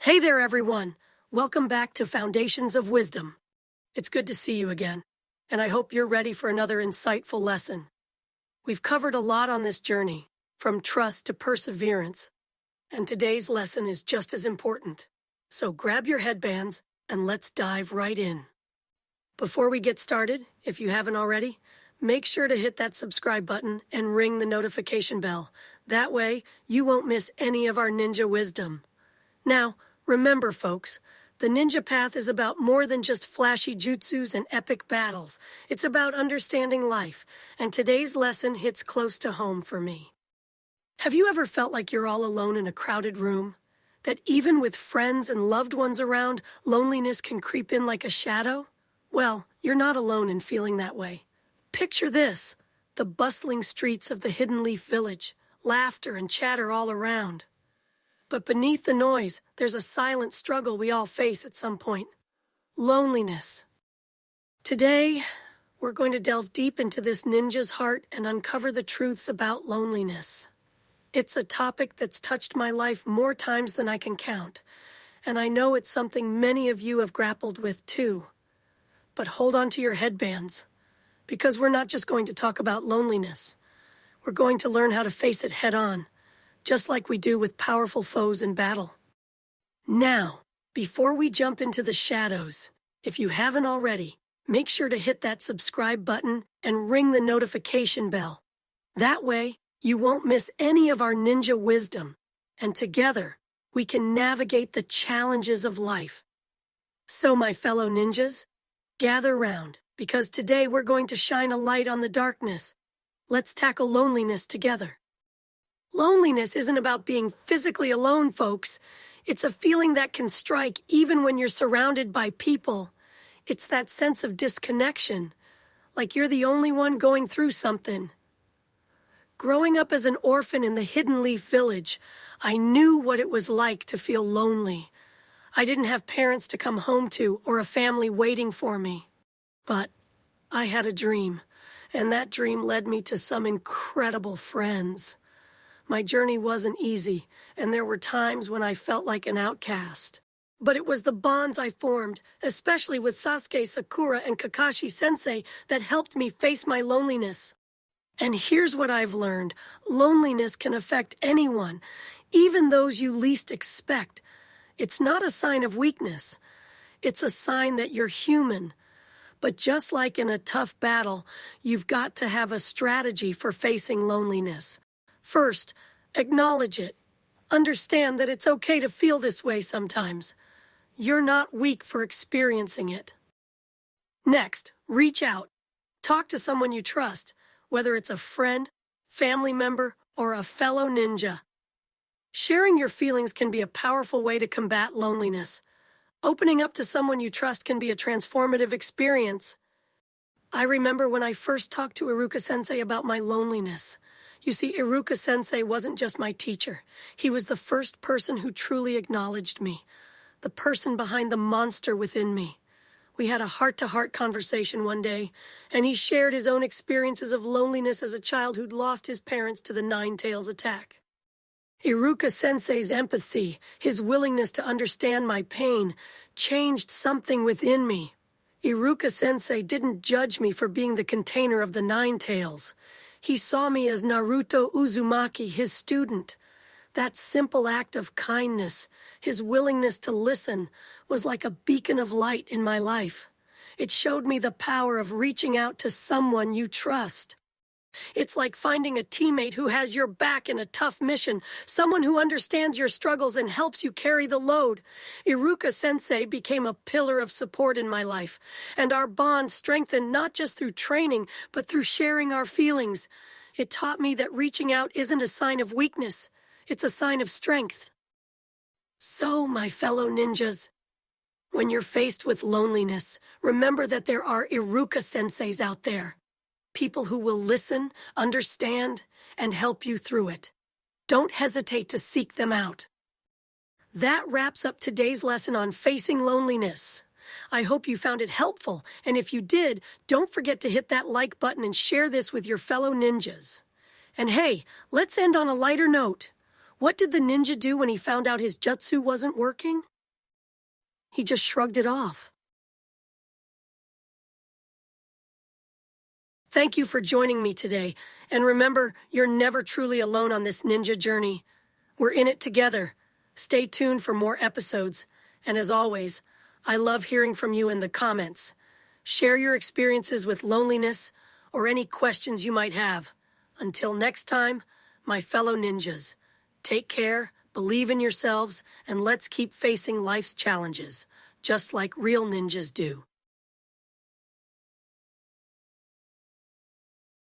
Hey there, everyone. Welcome back to Foundations of Wisdom. It's good to see you again, and I hope you're ready for another insightful lesson. We've covered a lot on this journey, from trust to perseverance, and today's lesson is just as important. So grab your headbands and let's dive right in. Before we get started, if you haven't already, make sure to hit that subscribe button and ring the notification bell. That way, you won't miss any of our ninja wisdom. Now, remember, folks, the ninja path is about more than just flashy jutsus and epic battles. It's about understanding life, and today's lesson hits close to home for me. Have you ever felt like you're all alone in a crowded room? That even with friends and loved ones around, loneliness can creep in like a shadow? Well, you're not alone in feeling that way. Picture this, the bustling streets of the Hidden Leaf Village, laughter and chatter all around. But beneath the noise, there's a silent struggle we all face at some point. Loneliness. Today, we're going to delve deep into this ninja's heart and uncover the truths about loneliness. It's a topic that's touched my life more times than I can count, and I know it's something many of you have grappled with too. But hold on to your headbands, because we're not just going to talk about loneliness. We're going to learn how to face it head on, just like we do with powerful foes in battle. Now, before we jump into the shadows, if you haven't already, make sure to hit that subscribe button and ring the notification bell. That way, you won't miss any of our ninja wisdom, and together, we can navigate the challenges of life. So, my fellow ninjas, gather round, because today we're going to shine a light on the darkness. Let's tackle loneliness together. Loneliness isn't about being physically alone, folks. It's a feeling that can strike even when you're surrounded by people. It's that sense of disconnection, like you're the only one going through something. Growing up as an orphan in the Hidden Leaf Village, I knew what it was like to feel lonely. I didn't have parents to come home to or a family waiting for me. But I had a dream, and that dream led me to some incredible friends. My journey wasn't easy, and there were times when I felt like an outcast. But it was the bonds I formed, especially with Sasuke, Sakura, and Kakashi-sensei, that helped me face my loneliness. And here's what I've learned. Loneliness can affect anyone, even those you least expect. It's not a sign of weakness. It's a sign that you're human. But just like in a tough battle, you've got to have a strategy for facing loneliness. First, acknowledge it. Understand that it's okay to feel this way sometimes. You're not weak for experiencing it. Next, reach out. Talk to someone you trust, whether it's a friend, family member, or a fellow ninja. Sharing your feelings can be a powerful way to combat loneliness. Opening up to someone you trust can be a transformative experience. I remember when I first talked to Iruka-sensei about my loneliness. You see, Iruka-sensei wasn't just my teacher. He was the first person who truly acknowledged me, the person behind the monster within me. We had a heart-to-heart conversation one day, and he shared his own experiences of loneliness as a child who'd lost his parents to the Nine-Tails attack. Iruka-sensei's empathy, his willingness to understand my pain, changed something within me. Iruka-sensei didn't judge me for being the container of the Nine-Tails. He saw me as Naruto Uzumaki, his student. That simple act of kindness, his willingness to listen, was like a beacon of light in my life. It showed me the power of reaching out to someone you trust. It's like finding a teammate who has your back in a tough mission, someone who understands your struggles and helps you carry the load. Iruka-sensei became a pillar of support in my life, and our bond strengthened not just through training, but through sharing our feelings. It taught me that reaching out isn't a sign of weakness, it's a sign of strength. So, my fellow ninjas, when you're faced with loneliness, remember that there are Iruka-senseis out there. People who will listen, understand, and help you through it. Don't hesitate to seek them out. That wraps up today's lesson on facing loneliness. I hope you found it helpful, and if you did, don't forget to hit that like button and share this with your fellow ninjas. And hey, let's end on a lighter note. What did the ninja do when he found out his jutsu wasn't working? He just shrugged it off. Thank you for joining me today, and remember, you're never truly alone on this ninja journey. We're in it together. Stay tuned for more episodes, and as always, I love hearing from you in the comments. Share your experiences with loneliness or any questions you might have. Until next time, my fellow ninjas, take care, believe in yourselves, and let's keep facing life's challenges, just like real ninjas do.